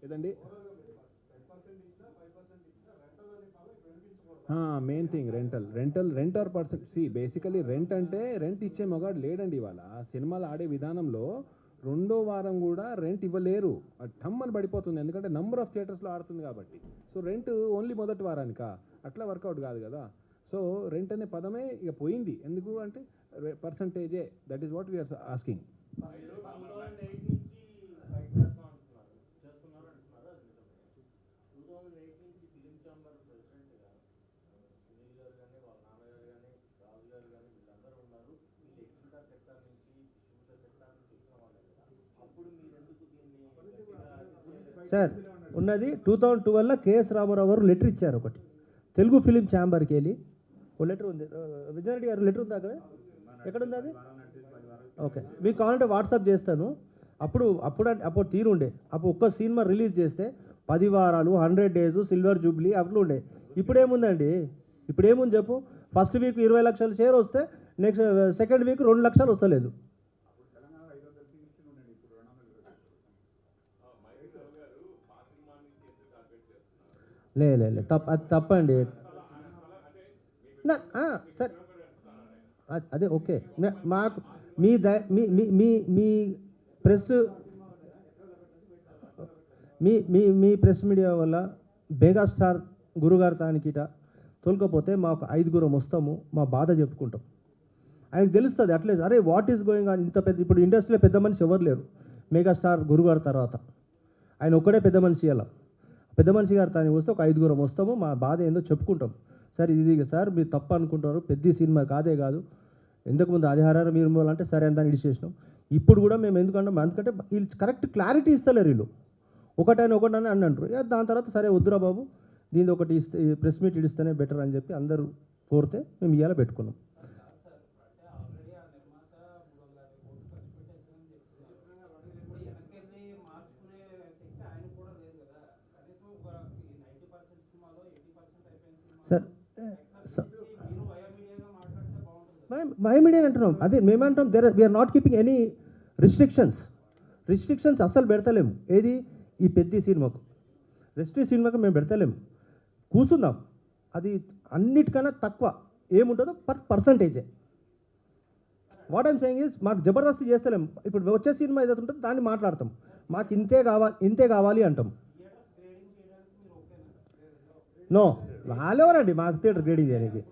ఏదండి main thing rent are percent. Basically rent అంటే rent ఇచ్చే మొగాడు లేడండి ఇవాళ. సినిమాలు ఆడే విధానంలో రెండో వారం కూడా రెంట్ ఇవ్వలేరు, టమ్మని పడిపోతుంది. ఎందుకంటే నంబర్ ఆఫ్ థియేటర్స్లో ఆడుతుంది కాబట్టి. సో రెంట్ ఓన్లీ మొదటి వారానికా, అట్లా వర్కౌట్ కాదు కదా. సో రెంట్ అనే పదమే ఇక పోయింది. ఎందుకు అంటే పర్సంటేజే, that is what we are asking. Sir ఉన్నది 2012లో కేఎస్ రామారావు గారు లెటర్ ఇచ్చారు ఒకటి, తెలుగు ఫిలిం ఛాంబర్కి వెళ్ళి ఓ లెటర్ ఉంది. విజయారెడ్డి గారు లెటర్ ఉందా కదా, ఎక్కడుంది అది? ఓకే, మీకు కావాలంటే వాట్సాప్ చేస్తాను. అప్పుడు తీరుండే. అప్పుడు ఒక్క సినిమా రిలీజ్ చేస్తే 10 వారాలు, 100 days, సిల్వర్ జూబ్లీ అట్లా ఉండే. ఇప్పుడేముందండి? ఇప్పుడేముంది చెప్పు? ఫస్ట్ వీక్ 20 లక్షల షేర్ వస్తే నెక్స్ట్ సెకండ్ వీక్ 2 లక్షలు వస్తలేదు. లే అది తప్పండి. సరే అదే ఓకే. మాకు మీ మీ ప్రెస్ మీ ప్రెస్ మీడియా వల్ల మెగాస్టార్ గురుగారు తానికిట తోలుకపోతే మాకు 5గురం వస్తాము, మా బాధ చెప్పుకుంటాం. ఆయనకు తెలుస్తుంది అట్లేదు, అరే వాట్ ఈస్ గోయింగ్ ఆన్. ఇంత పెద్ద ఇప్పుడు ఇండస్ట్రీలో పెద్ద మనిషి ఎవరు లేరు మెగాస్టార్ గురుగారు తర్వాత. ఆయన ఒక్కడే పెద్ద మనిషి. అలా పెద్ద మనిషి గారు తాను వస్తే ఒక 5గురం వస్తాము, మా బాధ ఏందో చెప్పుకుంటాం. సార్ ఇది సార్ మీరు తప్పు అనుకుంటారు, పెద్ద సినిమా కాదే కాదు. ఇంతకుముందు ఆదిహారారు మీరు అంటే సరే అని దాన్ని ఇడిచేసినాం. ఇప్పుడు కూడా మేము ఎందుకంటే వీళ్ళు కరెక్ట్ క్లారిటీ ఇస్తలేరు. వీళ్ళు ఒకటని అని అంటారు. దాని తర్వాత సరే వద్దురా బాబు, దీని ఒకటి ఇస్తే ప్రెస్ మీట్ ఇడిస్తేనే బెటర్ అని చెప్పి అందరూ కోరితే మేము ఇవాళ పెట్టుకున్నాం. సార్ మై మీడియా అంటున్నాం, అదే మేమంటాం we are not keeping any restrictions అస్సలు పెడతలేము. ఏది ఈ పెద్ద సినిమాకు సినిమాకు మేము పెడతలేము. కూర్చుందాం, అది అన్నిటికన్నా తక్కువ ఏముంటుందో పర్సంటేజే. వాట్ ఐమ్ సేయింగ్ ఈజ్ మాకు జబర్దస్త్ చేస్తలేము. ఇప్పుడు వచ్చే సినిమా ఏదైతే ఉంటుందో దాన్ని మాట్లాడతాం. మాకు ఇంతే కావాలి అంటాం. నో వాళ్ళెవరండి మాకు థియేటర్ గ్రేడింగ్ చేయడానికి?